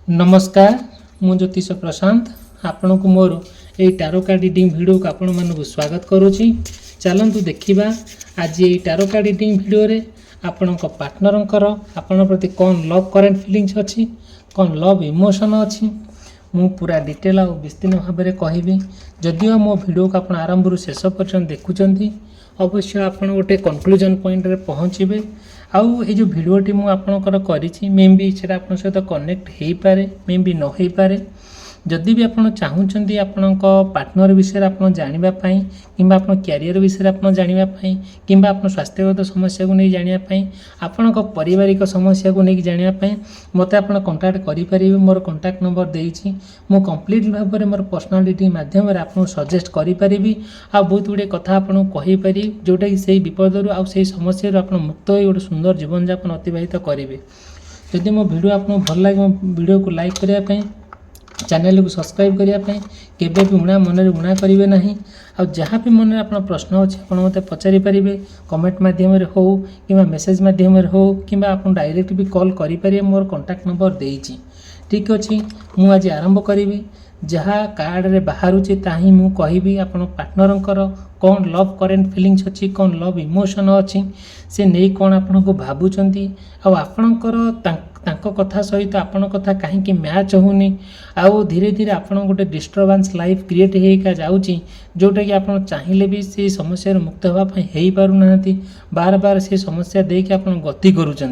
नमस्कार मु ज्योतिष प्रशांत आपण को मोर ये टारो कार्ड रीडिंग वीडियो को आपण मानक स्वागत करुच्ची। चलतु देखा आज ये टारो कार्ड रीडिंग वीडियो रे आपण पार्टनर आपण प्रति कौन लव करेन्ट फीलिंग्स अच्छी कौन लव इमोशन अच्छी मु पूरा डिटेल और विस्तीर्ण भाव में कहबी। जदिओ मो वीडियो को आपण आरंभ शेष पर्यंत देखुंत अवश्य आप गोटे कन्क्लूजन पॉइंट रे पहुँचे आउ ये जो वीडियोटी मु आपणकर करी मे बी से आप सहित कनेक्ट हो पारे मे बी न हो पारे। जदि भी आप चाहूँगी आपण पार्टनर विषय आप जानापी कि क्यारियर विषय आप जानापी कि स्वास्थ्यगत समस्या को नहीं जानापी आपण पारिवारिक समस्या को नहीं जानापी मत आप कंटाक्ट करेंगे। मोर कंटाक्ट नंबर देती मु कंप्लीट भाव में मोर पर्सनालिटी मध्यम आपको सजेस्ट करी आ बहुत गुड़े कथा आपको कहीपरि जोटा कि से विपद आउ से समस्या आप मुक्त हो गोटे सुंदर जीवन यापन अतिबाहित करेंगे। जदि मो वीडियो आपको भल लगे वीडियो को लाइक करने चैनल को सब्सक्राइब करने केबे भी उणा मन उणा करेंगे ना। आ जहाँ भी मन आप प्रश्न अच्छे आप मत पचारि पारे कमेंट मध्यम हो कि मेसेज मध्यम हो कि आप डायरेक्ट भी कॉल करेंगे। मोर कंटाक्ट नंबर देती ठीक अच्छे मु आज आरंभ करी जहाँ कार्ड रे बाहर ताही मु कहबी आपण पार्टनर कौन लव करेन्ट फीलिंग्स अच्छी कौन लव इमोशन अच्छी से नहीं कौन आपन को भावुंट आपणकर कथा सहित आपण कथा कहीं मैच होनी आउ धीरे धीरे आपन गोटे डिस्टर्बांस लाइफ क्रिएट होगा जाऊँगी जोटा कि आप चाहिए भी से समस्या मुक्त होगापी हो पारना बार बार से समस्या देके आप गति करुँच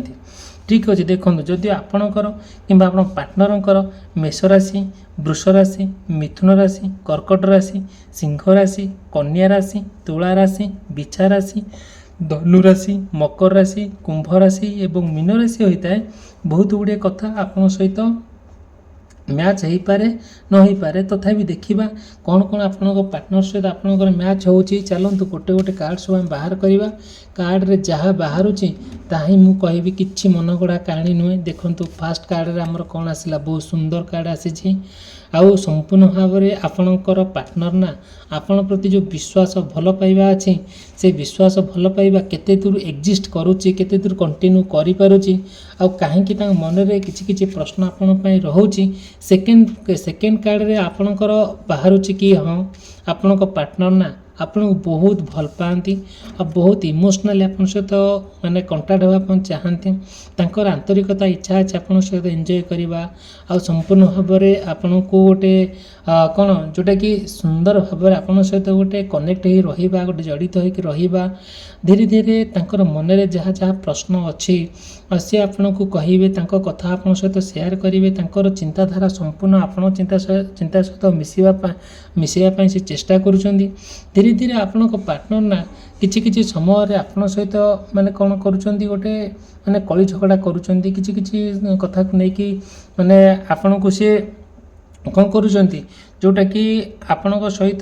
ठीक अच्छे। देखो जदि आपणकर कि पार्टनर मेष राशि वृष राशि मिथुन राशि कर्कट राशि सिंह राशि कन्या राशि तुला राशि बिछा राशि धनु राशि मकर राशि कुंभ राशि एवं मीन राशि होता है बहुत गुड़े कथा आपन सहित मैच हो पारे न हो पारे तथापि देखा कौन कौन आपण पार्टनर सहित आपंकर मैच हो चलतु गोटे गोटे कार्ड सब आम बाहर करवा कार्ड रे जहाँ बाहर ताही मु कहबी किछि मन गढ़ा कहानी नुहे। देखंतु फास्ट कार्ड रे हमर कौन आसला बहुत सुंदर कार्ड आसी आउ संपूर्ण भाव में आपणकर पार्टनर ना आपण प्रति जो विश्वास भल पाइबा अच्छी से विश्वास भल पाइबा केते दूर एग्जिस्ट करुच्ची केते दूर कंटिन्यू करि पारुची आउ काहेकि तांग मन रे किछि किछि प्रश्न आपण पई रहउची। सेकेंड कार्ड रे आपणकर बाहरुची कि हाँ आपणक पार्टनर ना आपन बहुत भल पाती आ बहुत इमोशनली आप सहित माने कंटाक्ट होगा चाहती तांकर आंतरिकता इच्छा अच्छे आप सहित एंजॉय करवा आ संपूर्ण भाव में आपन को गोटे कौन जोटा कि सुंदर भाव में आपन सहित गोटे कनेक्ट हो रहा गोटे जड़ित होकर रहा धीरे धीरे तांकर मन में जहाँ जहाँ प्रश्न अच्छी सी आपन को कहे कथा आपन सहित शेयर करेंगे तांकर चिंताधारा संपूर्ण आपन चिंता सहित मिसेवाई से चेष्टा करुँच। धीरे धीरे आपण पार्टनर ना किछि किछि समय आपन सहित माने कौन करुँच गोटे माने कली झगड़ा करुँच किछि किछि कथा को लेकिन माने आपन को सी कौन करुँच जोटा कि आपण सहित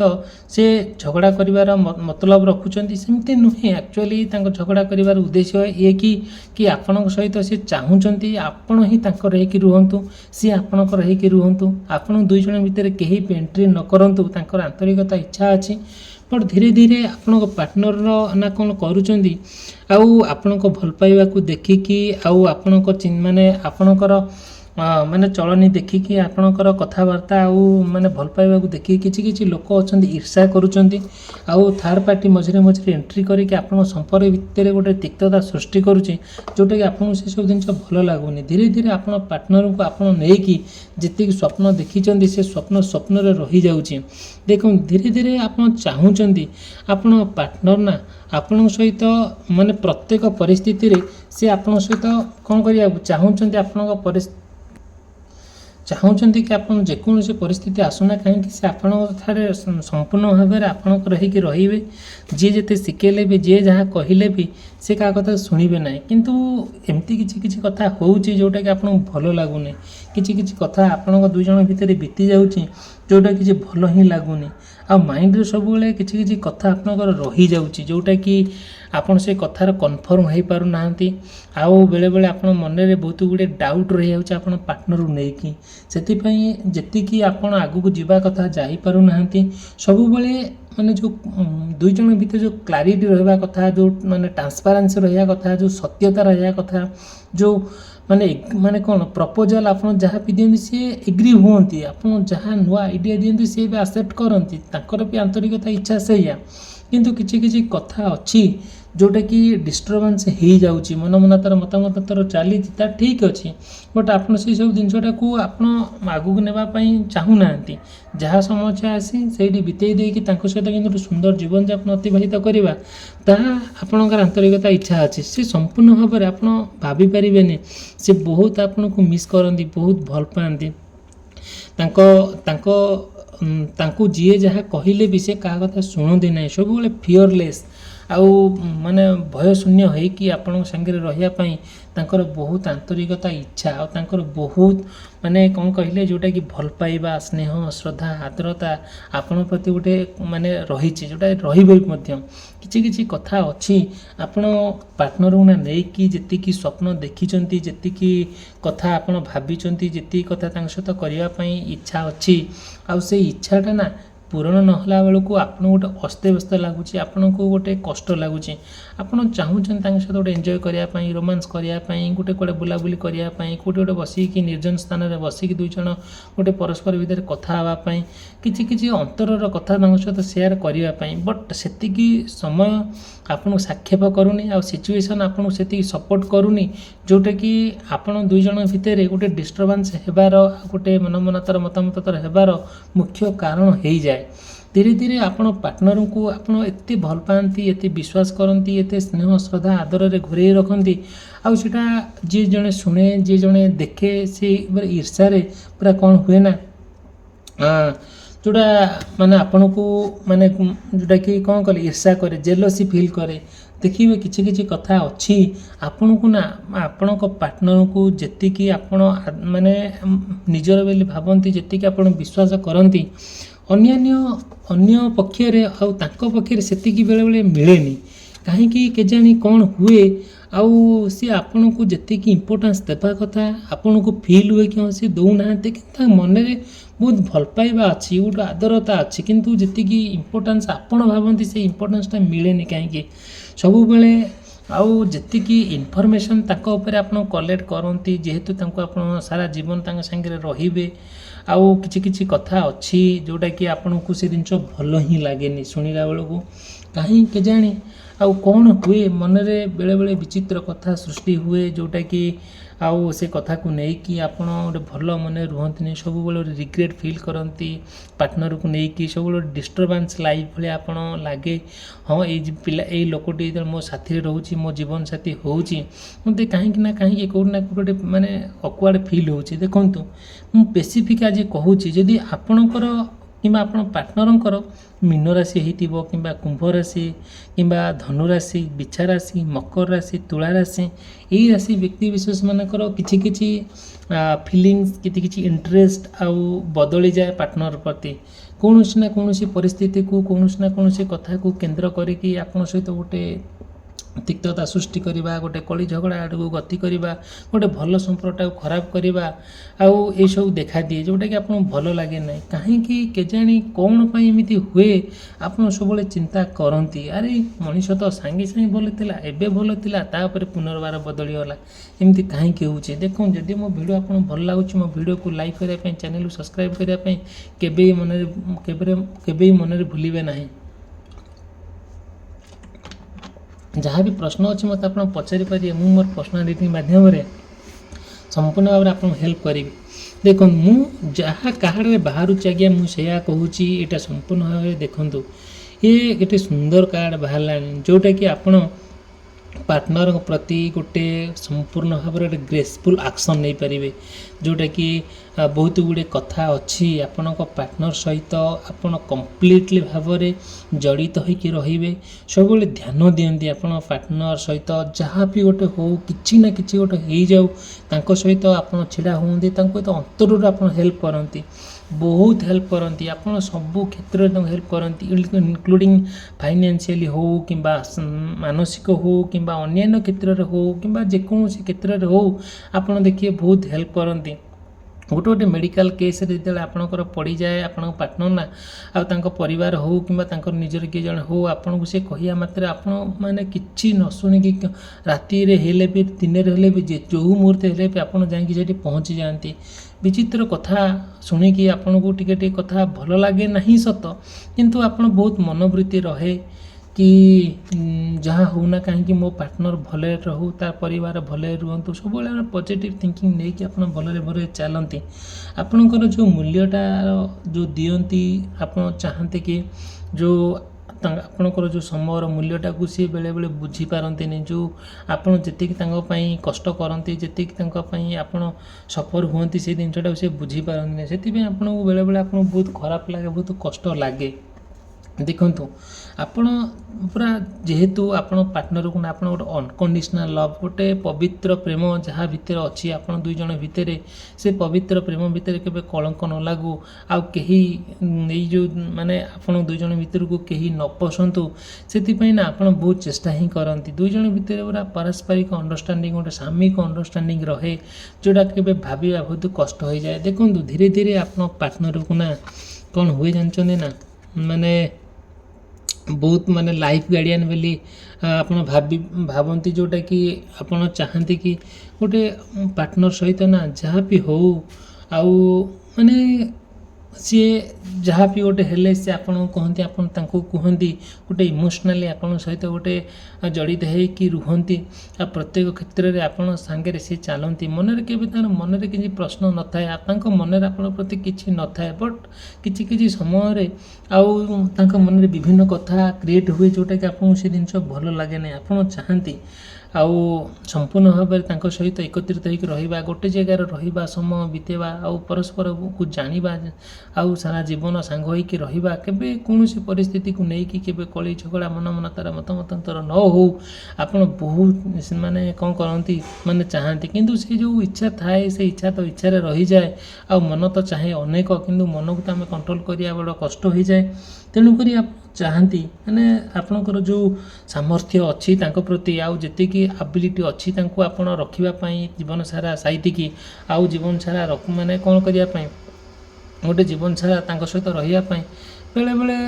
से झगड़ा करिवार मतलब रखुंट सेमती नुहे एक्चुअली झगड़ा करिवार उद्देश्य ये कि आपण सहित से चाहूँगी आपण ही रहीकि रुहतु सी आपणकर रहीकि रुहतु आपण दुई जन भितर कहीं भी एंट्री न करंतु तांकर आंतरिकता इच्छा अच्छी बट धीरे धीरे आपण पार्टनर ना कौन करुँच आउ आपण भल पाइबा को देखिकी आउ आपण माने आपणकर माने चलनी देखिकी आपणकर कथबार्ता आउ माने भल पाइबा को देखिकी किछि किछि लोक अछंती ईर्ष्या करूछंती आउ थर्ड पार्टी मझिरे मझिरे एंट्री करके आपण संपर्क भितर गोटे तिक्तता सृष्टि करूछि जोटा कि आपन से सब जिनस भल लागुनी। धीरे धीरे आपण पार्टनर को आपण नेकी जति स्वप्न देखिछंती से स्वप्न रे रही जाउछि। देखो धीरे धीरे आपण चाहूछंती आपण पार्टनर ना आपण सहित माने प्रत्येक परिस्थिति रे से आपण सहित कोन करिया चाहूछंती आपण चाहूँगी कि आप जेकोसी परिस्थिति आसुना कहीं से आपण संपूर्ण भाव में आपणक रहीकि रे जी जिते शिखेले भी जी जहाँ कहले भी से क्या कथा शुणे ना किंतु एमती किसी कथा हो जोटा कि आपको भल लगुनि किसी कथा आपण दुई जन भितर बीती जाऊँगी जोटा कि भल ही लगुनि आ माइंड रे सब किसी कथा आपणकर रही जाऊँगी जोटा कि आपन से कथार कन्फर्म हो पारना आउ बेले बेले आपन मन में बहुत गुड़े डाउट रही जाऊँ आपन पार्टनर नहीं से जी आपन आगू को जीवा कथा जाई पारना सब ମାନେ ଯେଉଁ ଦୁଇ ଜଣ ଭିତରେ ଯେଉଁ କ୍ଲାରିଟି ରହିବା କଥା, ଯେଉଁ ମାନେ ଟ୍ରାନ୍ସପାରେନ୍ସି ରହିବା କଥା, ଯେଉଁ ସତ୍ୟତା ରହିବା କଥା, ଯେଉଁ ମାନେ କ'ଣ ପ୍ରପୋଜାଲ୍ ଆପଣ ଯାହା ବି ଦିଅନ୍ତି ସିଏ ଏଗ୍ରି ହୁଅନ୍ତି, ଆପଣ ଯାହା ନୂଆ ଆଇଡ଼ିଆ ଦିଅନ୍ତି ସିଏ ବି ଆକ୍ସେପ୍ଟ କରନ୍ତି, ତାଙ୍କର ବି ଆନ୍ତରିକତା ଇଚ୍ଛା ସେଇଆ। କିନ୍ତୁ କିଛି କିଛି କଥା ଅଛି ଯେଉଁଟାକି ଡିଷ୍ଟର୍ବାନ୍ସ ହେଇଯାଉଛି, ମନତାର ମତାମତ ତାର ଚାଲିଛି, ତା ଠିକ୍ ଅଛି, ବଟ୍ ଆପଣ ସେସବୁ ଜିନିଷଟାକୁ ଆପଣ ଆଗକୁ ନେବା ପାଇଁ ଚାହୁଁନାହାନ୍ତି। ଯାହା ସମସ୍ୟା ଆସି ସେଇଠି ବିତେଇ ଦେଇକି ତାଙ୍କ ସହିତ କିନ୍ତୁ ଗୋଟେ ସୁନ୍ଦର ଜୀବନଯାପନ ଅତିବାହିତ କରିବା, ତାହା ଆପଣଙ୍କର ଆନ୍ତରିକତା ଇଚ୍ଛା ଅଛି। ସେ ସମ୍ପୂର୍ଣ୍ଣ ଭାବରେ ଆପଣ ଭାବିପାରିବେନି, ସେ ବହୁତ ଆପଣଙ୍କୁ ମିସ୍ କରନ୍ତି, ବହୁତ ଭଲ ପାଆନ୍ତି। ତାଙ୍କୁ ଯିଏ ଯାହା କହିଲେ ବି ସେ କାହା କଥା ଶୁଣନ୍ତି ନାହିଁ, ସବୁବେଳେ ଫିୟରଲେସ୍ ଆଉ ମାନେ ଭୟଶୂନ୍ୟ ହେଇକି ଆପଣଙ୍କ ସାଙ୍ଗରେ ରହିବା ପାଇଁ ତାଙ୍କର ବହୁତ ଆନ୍ତରିକତା ଇଚ୍ଛା, ଆଉ ତାଙ୍କର ବହୁତ ମାନେ କ'ଣ କହିଲେ ଯେଉଁଟାକି ଭଲ ପାଇବା, ସ୍ନେହ, ଶ୍ରଦ୍ଧା, ଆର୍ଦ୍ରତା ଆପଣଙ୍କ ପ୍ରତି ଗୋଟେ ମାନେ ରହିଛି, ଯେଉଁଟା ରହିବ ମଧ୍ୟ। କିଛି କିଛି କଥା ଅଛି ଆପଣ ପାର୍ଟନରକୁ ନେଇକି ଯେତିକି ସ୍ୱପ୍ନ ଦେଖିଛନ୍ତି, ଯେତିକି କଥା ଆପଣ ଭାବିଛନ୍ତି, ଯେତିକି କଥା ତାଙ୍କ ସହିତ କରିବା ପାଇଁ ଇଚ୍ଛା ଅଛି, ଆଉ ସେଇ ଇଚ୍ଛାଟା ନା ପୂରଣ ନହେଲା ବେଳକୁ ଆପଣଙ୍କୁ ଗୋଟେ ଅସ୍ତବ୍ୟସ୍ତ ଲାଗୁଛି, ଆପଣଙ୍କୁ ଗୋଟେ କଷ୍ଟ ଲାଗୁଛି। ଆପଣ ଚାହୁଁଛନ୍ତି ତାଙ୍କ ସହିତ ଗୋଟେ ଏନ୍ଜୟ କରିବା ପାଇଁ, ରୋମାନ୍ସ କରିବା ପାଇଁ, ଗୋଟେ କୁଆଡ଼େ ବୁଲାବୁଲି କରିବା ପାଇଁ, କେଉଁଠି ଗୋଟେ ବସିକି ନିର୍ଜନ ସ୍ଥାନରେ ବସିକି ଦୁଇ ଜଣ ଗୋଟେ ପରସ୍ପର ଭିତରେ କଥା ହେବା ପାଇଁ, କିଛି କିଛି ଅନ୍ତରର କଥା ତାଙ୍କ ସହିତ ସେୟାର କରିବା ପାଇଁ, ବଟ୍ ସେତିକି ସମୟ ଆପଣଙ୍କୁ ସାକ୍ଷେପ କରୁନି, ଆଉ ସିଚୁଏସନ୍ ଆପଣଙ୍କୁ ସେତିକି ସପୋର୍ଟ କରୁନି, ଯେଉଁଟାକି ଆପଣ ଦୁଇ ଜଣ ଭିତରେ ଗୋଟେ ଡିଷ୍ଟର୍ବାନ୍ସ ହେବାର, ଗୋଟେ ମନତାର ମତାମତ ହେବାର ମୁଖ୍ୟ କାରଣ ହେଇଯାଏ। ଧୀରେ ଧୀରେ ଆପଣ ପାର୍ଟନରଙ୍କୁ ଆପଣ ଏତେ ଭଲ ପାଆନ୍ତି, ଏତେ ବିଶ୍ୱାସ କରନ୍ତି, ଏତେ ସ୍ନେହ, ଶ୍ରଦ୍ଧା, ଆଦରରେ ଘୋରେଇ ରଖନ୍ତି, ଆଉ ସେଇଟା ଯିଏ ଜଣେ ଶୁଣେ, ଯିଏ ଜଣେ ଦେଖେ, ସେଇ ଈର୍ଷାରେ ପୁରା କ'ଣ ହୁଏ ନା ଯେଉଁଟା ମାନେ ଆପଣଙ୍କୁ ମାନେ ଯେଉଁଟାକି କ'ଣ କଲେ ଈର୍ଷା କରେ, ଜେଲସି ଫିଲ୍ କରେ। ଦେଖିବେ କିଛି କିଛି କଥା ଅଛି ଆପଣଙ୍କୁ ନା ଆପଣଙ୍କ ପାର୍ଟନରଙ୍କୁ ଯେତିକି ଆପଣ ମାନେ ନିଜର ବୋଲି ଭାବନ୍ତି, ଯେତିକି ଆପଣ ବିଶ୍ୱାସ କରନ୍ତି, ଅନ୍ୟ ପକ୍ଷରେ ଆଉ ତାଙ୍କ ପକ୍ଷରେ ସେତିକି ବେଳେବେଳେ ମିଳେନି। କାହିଁକି କେଜାଣି କ'ଣ ହୁଏ, ଆଉ ସିଏ ଆପଣଙ୍କୁ ଯେତିକି ଇମ୍ପୋର୍ଟାନ୍ସ ଦେବା କଥା ଆପଣଙ୍କୁ ଫିଲ୍ ହୁଏ କି ସେ ଦେଉନାହାନ୍ତି, କିନ୍ତୁ ତା ମନରେ ବହୁତ ଭଲ ପାଇବା ଅଛି, ଗୋଟେ ଆଦରତା ଅଛି, କିନ୍ତୁ ଯେତିକି ଇମ୍ପୋର୍ଟାନ୍ସ ଆପଣ ଭାବନ୍ତି ସେଇ ଇମ୍ପୋର୍ଟାନ୍ସଟା ମିଳେନି କାହିଁକି ସବୁବେଳେ। ଆଉ ଯେତିକି ଇନଫର୍ମେସନ୍ ତାଙ୍କ ଉପରେ ଆପଣ କଲେକ୍ଟ କରନ୍ତି, ଯେହେତୁ ତାଙ୍କୁ ଆପଣ ସାରା ଜୀବନ ତାଙ୍କ ସାଙ୍ଗରେ ରହିବେ, ଆଉ କିଛି କିଛି କଥା ଅଛି ଯେଉଁଟାକି ଆପଣଙ୍କୁ ସେ ଜିନିଷ ଭଲ ହିଁ ଲାଗେନି ଶୁଣିଲା ବେଳକୁ, କାହିଁ କେଜାଣି ଆଉ କ'ଣ ହୁଏ ମନରେ ବେଳେବେଳେ ବିଚିତ୍ର କଥା ସୃଷ୍ଟି ହୁଏ, ଯେଉଁଟାକି ଆଉ ସେ କଥାକୁ ନେଇକି ଆପଣ ଗୋଟେ ଭଲ ମନେ ରୁହନ୍ତିନି, ସବୁବେଳେ ଗୋଟେ ରିଗ୍ରେଟ୍ ଫିଲ୍ କରନ୍ତି ପାର୍ଟନରକୁ ନେଇକି, ସବୁବେଳେ ଗୋଟେ ଡିଷ୍ଟର୍ବାନ୍ସ ଲାଇଫ୍ ଭଳିଆ ଆପଣ ଲାଗେ। ହଁ ଏଇ ଲୋକଟି ଯେତେବେଳେ ମୋ ସାଥିରେ ରହୁଛି, ମୋ ଜୀବନ ସାଥୀ ହେଉଛି, ମୋତେ କାହିଁକି କେଉଁଠି ନା କେଉଁଠି ମାନେ ଅକ୍ୱାର୍ଡ ଫିଲ୍ ହେଉଛି। ଦେଖନ୍ତୁ ମୁଁ ସ୍ପେସିଫିକ୍ ଆଜି କହୁଛି, ଯଦି ଆପଣଙ୍କର କିମ୍ବା ଆପଣ ପାର୍ଟନରଙ୍କର ମୀନ ରାଶି ହେଇଥିବ, କିମ୍ବା କୁମ୍ଭ ରାଶି, କିମ୍ବା ଧନୁ ରାଶି, ବିଛା ରାଶି, ମକର ରାଶି, ତୁଳା ରାଶି, ଏହି ରାଶି ବ୍ୟକ୍ତିବିଶେଷ ମାନଙ୍କର କିଛି କିଛି ଫିଲିଙ୍ଗସ୍, କିଛି ଇଣ୍ଟରେଷ୍ଟ ଆଉ ବଦଳିଯାଏ ପାର୍ଟନର ପ୍ରତି। କୌଣସି ନା କୌଣସି ପରିସ୍ଥିତିକୁ, କୌଣସି ନା କୌଣସି କଥାକୁ କେନ୍ଦ୍ର କରିକି ଆପଣଙ୍କ ସହିତ ଗୋଟେ ତିକ୍ତତା ସୃଷ୍ଟି କରିବା, ଗୋଟେ କଳି ଝଗଡ଼ା ଆଡ଼କୁ ଗତି କରିବା, ଗୋଟେ ଭଲ ସମ୍ପର୍କଟାକୁ ଖରାପ କରିବା, ଆଉ ଏସବୁ ଦେଖାଦିଏ, ଯେଉଁଟାକି ଆପଣଙ୍କୁ ଭଲ ଲାଗେ ନାହିଁ। କାହିଁକି କେଜାଣି କ'ଣ ପାଇଁ ଏମିତି ହୁଏ ଆପଣ ସବୁବେଳେ ଚିନ୍ତା କରନ୍ତି, ଆରେ ମଣିଷ ତ ସାଙ୍ଗେ ସାଙ୍ଗେ ଭଲ ଥିଲା, ଏବେ ଭଲ ଥିଲା, ତାପରେ ପୁନର୍ବାର ବଦଳିଗଲା, ଏମିତି କାହିଁକି ହେଉଛି। ଦେଖନ୍ତୁ ଯଦି ମୋ ଭିଡ଼ିଓ ଆପଣଙ୍କୁ ଭଲ ଲାଗୁଛି, ମୋ ଭିଡ଼ିଓକୁ ଲାଇକ୍ କରିବା ପାଇଁ, ଚ୍ୟାନେଲକୁ ସବସ୍କ୍ରାଇବ୍ କରିବା ପାଇଁ କେବେ ମନରେ ଭୁଲିବେ ନାହିଁ। ଯାହା ବି ପ୍ରଶ୍ନ ଅଛି ମୋତେ ଆପଣ ପଚାରିପାରିବେ, ମୁଁ ମୋର ପର୍ସନାଲ ରିଡ଼ିଂ ମାଧ୍ୟମରେ ସମ୍ପୂର୍ଣ୍ଣ ଭାବରେ ଆପଣଙ୍କୁ ହେଲ୍ପ କରିବି। ଦେଖନ୍ତୁ ମୁଁ ଯାହା କାର୍ଡ଼ରେ ବାହାରୁଛି ଆଜ୍ଞା ମୁଁ ସେଇଆ କହୁଛି, ଏଇଟା ସମ୍ପୂର୍ଣ୍ଣ ଭାବରେ ଦେଖନ୍ତୁ, ଗୋଟେ ସୁନ୍ଦର କାର୍ଡ଼ ବାହାରିଲାଣି, ଯେଉଁଟାକି ଆପଣ ପାର୍ଟନରଙ୍କ ପ୍ରତି ଗୋଟେ ସମ୍ପୂର୍ଣ୍ଣ ଭାବରେ ଗୋଟେ ଗ୍ରେସଫୁଲ୍ ଆକ୍ସନ୍ ନେଇପାରିବେ, ଯେଉଁଟାକି ବହୁତ ଗୁଡ଼ିଏ କଥା ଅଛି ଆପଣଙ୍କ ପାର୍ଟନର ସହିତ ଆପଣ କମ୍ପ୍ଲିଟଲି ଭାବରେ ଜଡ଼ିତ ହୋଇକି ରହିବେ। ସବୁବେଳେ ଧ୍ୟାନ ଦିଅନ୍ତି ଆପଣ ପାର୍ଟନର ସହିତ, ଯାହା ବି ଗୋଟେ ହେଉ, କିଛି ନା କିଛି ଗୋଟେ ହେଇଯାଉ, ତାଙ୍କ ସହିତ ଆପଣ ଛିଡ଼ା ହୁଅନ୍ତି, ତାଙ୍କୁ ଏତେ ଅନ୍ତରରୁ ଆପଣ ହେଲ୍ପ କରନ୍ତି, ବହୁତ ହେଲ୍ପ କରନ୍ତି, ଆପଣ ସବୁ କ୍ଷେତ୍ରରେ ତାଙ୍କୁ ହେଲ୍ପ କରନ୍ତି, ଇନକ୍ଲୁଡ଼ିଂ ଫାଇନାନ୍ସିଆଲି ହେଉ, କିମ୍ବା ମାନସିକ ହେଉ, କିମ୍ବା ଅନ୍ୟାନ୍ୟ କ୍ଷେତ୍ରରେ ହେଉ, କିମ୍ବା ଯେକୌଣସି କ୍ଷେତ୍ରରେ ହେଉ ଆପଣ ଦେଖିବେ ବହୁତ ହେଲ୍ପ କରନ୍ତି। गोटे गोटे मेडिकल केस जो आपणकर पड़ जाए आपण पार्टनर ना आउ परिवार हो कि निजर किए जन हो आपन को से कहिया मात्र आपण माने किछि न शुणिकी राति हेले भी दिन हेले भी जो मुहूर्त हेले भी आपन जाइए सेठी पहुँची जाती विचित्र कथा शुणिकी आपन को टिके कथा भल लगे नहीं सत किंतु आपन बहुत मनोवृत्ति रहे कि जहाँ होना कहीं मो पार्टनर भले रहू तार परिवार भले रुहतु सब पॉजिटिव थिंकिंग नहीं कि आप भले भले चलती आपणकर जो मूल्यटा जो दियंती आप चाहते कि जो आपणकर जो समय मूल्यटा को सी बेले बेले बुझी पारती जो आपड़ जी कष्ट करती जी आपड़ सफर हुंती से जिनटा से बुझी पारती से आपको बेले बेले आप बहुत खराब लगे बहुत कष्ट लगे देखु आपण पूरा जेहेतु आपण पार्टनर को आप गोटे अनकंडीशनल लव गोटे पवित्र प्रेम जहाँ भितर अच्छी आपण दुई जन भितर से पवित्र प्रेम भितर केबे कलंक न लागू आउ कहीं जो माने आपण दुई जन भितर को कहीं न पसंतु से ना आपण बहुत चेष्टा ही करती दुई जन भितर पूरा पारस्परिक अंडरस्टैंडिंग गोटे सामयिक अंडरस्टैंडिंग रहे जोटा केबे भाविया बहुत कष्ट हो जाए देखो धीरे धीरे आपण पार्टनर को ना कौन हुए जानते ना माने बहुत माने लाइफ गार्डियन बोली आपन भावती जोटा कि आपन चाहती कि गोटे पार्टनर सहित ना जहाँ भी हो आउ माने सी जहाँ भी गोटे हेले से आपन कहती आपन तांको कहती गोटे इमोशनाली आपन सहित गोटे जड़ित होकर रुहंती आ प्रत्येक क्षेत्र में आपन सांगे सी चलती मनरे केबे तार मनरे किसी प्रश्न न थाए तांको मनरे आपन प्रति किछि न थाए बट किछि किछि समय रे आउ तांको मनरे विभिन्न कथा क्रिएट हुए जोटा कि आपन से जिनस भल लगे नहीं आपन चाहती आउ संपूर्ण भाव में सहित एकत्रित होकर रहिबा गोटे जगार रहिबा समय बितेबा आउ परस्पर को जानिबा आउ सारा जीवन सांग होइके रहिबा केबे कोनोसी परिस्थिति को नहीं कि केबे कली झगड़ा मन तार मतमतांतर न हो आपण बहुत माने कौन करती माने चाहती किंतु से जो इच्छा थाए से इच्छा तो इच्छा रही जाए आ मन तो चाहे अनेक किंतु मन को तो आम कंट्रोल करिया बड़ कष्ट हो जाए तेणुक आप चाहती माने आपणकर जो सामर्थ्य अच्छी तांको प्रति आउ जेतिकी एबिलिटी अच्छी तांको आपण रखिबा पई जीवन सारा साइतिकी आउ जीवन सारा माने कौन करिया पई गोटे जीवन सारा तांको सहित रहिया पई बेले बेले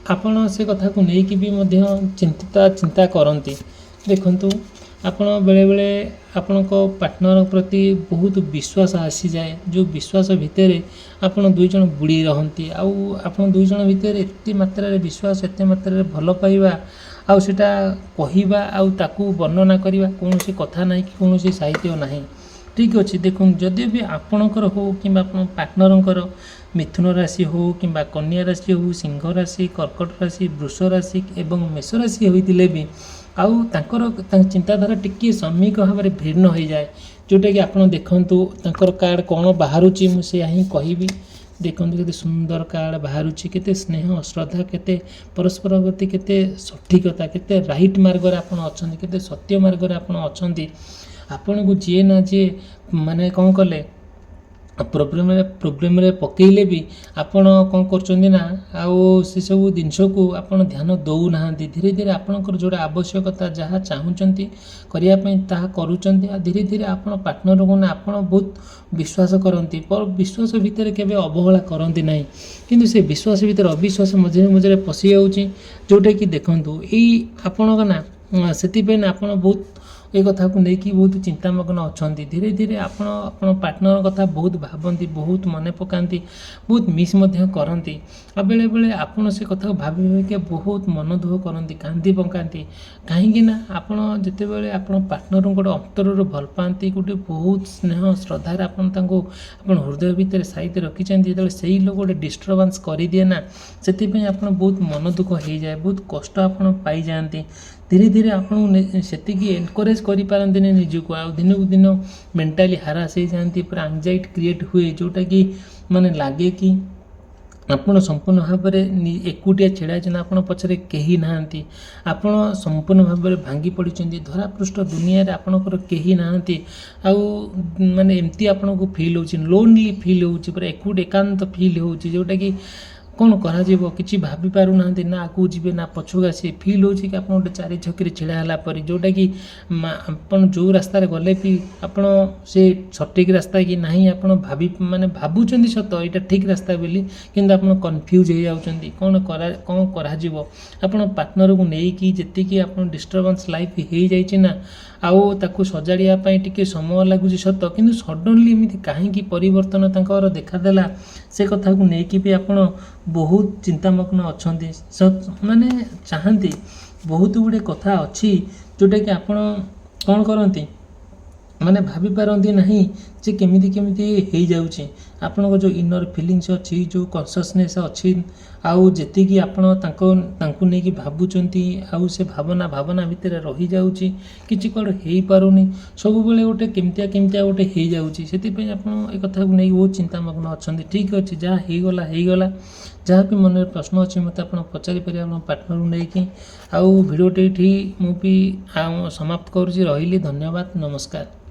आपण से कथा को नहीं कि भी मध्य चिंता करती देखंतु आपण बेले बेले आपणक पार्टनर प्रति बहुत विश्वास आसी जाए जो विश्वास भितर आपण दुई जन बुड़ी रहंती आउ आपण दुई जन भितर एते मात्रा रे विश्वास एते मात्रा रे भल पाइबा आउ सेटा कहिबा आउ ताकू वर्णना करिबा कोनोसी कथा नाही कि कोनोसी साहित्य नाही ठीक अछि देखो जदि भी आपणकर हो कि आपण पार्टनरकर मिथुन राशि हो कि कन्या राशि हो सिंह राशि कर्कट राशि वृष राशि एवं मेष राशि होइतिले भी आउ तांकर चिंताधारा टिके सामयिक भाव में भिन्न हो जाए जोटा कि आप देखु तांकर कार्ड कौन बाहर मुझे ही कहबी देखो केते सुंदर कार्ड बाहर केते स्नेह श्रद्धा केते परस्पर प्रति केते सठिकता केते राइट मार्ग रे आपण अछंती केते सत्य मार्ग रे आपण अछंती आपण को जे ना जे माने कौन कले प्रोब्लेम रे पकेले भी आपण कौन करचंदी ना आउ से सब जिनस को आपण ध्यान दउ नाहंती धीरे धीरे आपणकर जोड़ा आवश्यकता जहाँ चाहूचंती करिया पई ताहा करूचंती आ धीरे धीरे आपण पार्टनर को ना आपण बहुत विश्वास करती पर विश्वास भितर केबे अवहेला करती नहीं किंतु से विश्वास भितर अविश्वास मझे मझे पशि जाउची जोटा कि देखंतु एई आपण ना सेति पे ना आपण बहुत ये कथा को लेकिन बहुत चिंतामग्न अच्छा धीरे धीरे आपण पार्टनर कथा बहुत भावती बहुत मन पकाती बहुत मिस करती आ बेले बेले आपण से कथा भावी भाविके बहुत मन दुख करती कांदी पकाती कहीं आपण जिते बड़े आपण पार्टनर गोटे अंतर भल पाती गोटे बहुत स्नेह श्रद्धार आपण हृदय भितर साइड रखिंट जो से लोग गोटे डिस्टर्बांस कर दिए ना से आप बहुत मन दुख हो जाए बहुत कष्ट आप पाई जाती धीरे धीरे आपको सेतिकी एनकरेज करें निजक आ दिन को दिन मेंटाली हारास हो जाती पूरा एंजाइटी क्रिएट हुए जोटा कि माने लगे कि आपण संपूर्ण भाव में एकुटिया छेड़ा चना आपण पछरे केही नाहंती आपण संपूर्ण भाव में भांगी पड़िचंदी धरापृष्ठ दुनिया रे आपणकर केही नाहंती आउ माने एमती आपण को फील होची लोनली फील होची पूरा एकुट एकांत फील होची जोटा कि କ'ଣ କରାଯିବ କିଛି ଭାବିପାରୁନାହାନ୍ତି, ନା ଆଗକୁ ଯିବେ ନା ପଛକୁ ଆସିବେ। ଫିଲ୍ ହେଉଛି କି ଆପଣ ଗୋଟେ ଚାରି ଛକିରେ ଛିଡ଼ା ହେଲା ପରି, ଯେଉଁଟାକି ଆପଣ ଯେଉଁ ରାସ୍ତାରେ ଗଲେ ବି ଆପଣ ସେ ସଠିକ୍ ରାସ୍ତା କି ନାହିଁ ଆପଣ ଭାବୁଛନ୍ତି ସତ ଏଇଟା ଠିକ୍ ରାସ୍ତା ବୋଲି, କିନ୍ତୁ ଆପଣ କନଫ୍ୟୁଜ୍ ହେଇଯାଉଛନ୍ତି କ'ଣ କରାଯିବ। ଆପଣ ପାର୍ଟନରକୁ ନେଇକି ଯେତିକି ଆପଣ ଡିଷ୍ଟର୍ବାନ୍ସ ଲାଇଫ୍ ହେଇଯାଇଛି ନା, ଆଉ ତାକୁ ସଜାଡ଼ିବା ପାଇଁ ଟିକେ ସମୟ ଲାଗୁଛି ସତ, କିନ୍ତୁ ସଡନ୍ଲି ଏମିତି କାହିଁକି ପରିବର୍ତ୍ତନ ତାଙ୍କର ଦେଖାଦେଲା, ସେ କଥାକୁ ନେଇକି ବି ଆପଣ ବହୁତ ଚିନ୍ତାମଗ୍ନ ଅଛନ୍ତି। ଚାହାନ୍ତି ବହୁତ ଗୁଡ଼ିଏ କଥା ଅଛି ଯେଉଁଟାକି ଆପଣ କ'ଣ କରନ୍ତି ଭାବିପାରନ୍ତି ନାହିଁ ଯେ କେମିତି ହେଇଯାଉଛି। ଆପଣଙ୍କ ଯେଉଁ ଇନର୍ ଫିଲିଙ୍ଗସ୍ ଅଛି, ଯେଉଁ କନସିୟସନେସ୍ ଅଛି, ଆଉ ଯେତିକି ଆପଣ ତାଙ୍କୁ ନେଇକି ଭାବୁଛନ୍ତି, ଆଉ ସେ ଭାବନା ଭିତରେ ରହିଯାଉଛି, କିଛି କୁଆଡ଼େ ହେଇପାରୁନି, ସବୁବେଳେ ଗୋଟେ କେମିତିଆ ଗୋଟେ ହେଇଯାଉଛି। ସେଥିପାଇଁ ଆପଣ ଏ କଥାକୁ ନେଇ ବହୁତ ଚିନ୍ତାମଗ୍ନ ଅଛନ୍ତି। ଠିକ୍ ଅଛି, ଯାହା ହେଇଗଲା। ଯାହା ବି ମନରେ ପ୍ରଶ୍ନ ଅଛି ମୋତେ ଆପଣ ପଚାରିପାରିବେ ଆପଣଙ୍କ ପାର୍ଟନରକୁ ନେଇକି। ଆଉ ଭିଡ଼ିଓଟି ଏଠି ମୁଁ ବି ସମାପ୍ତ କରୁଛି। ରହିଲି, ଧନ୍ୟବାଦ, ନମସ୍କାର।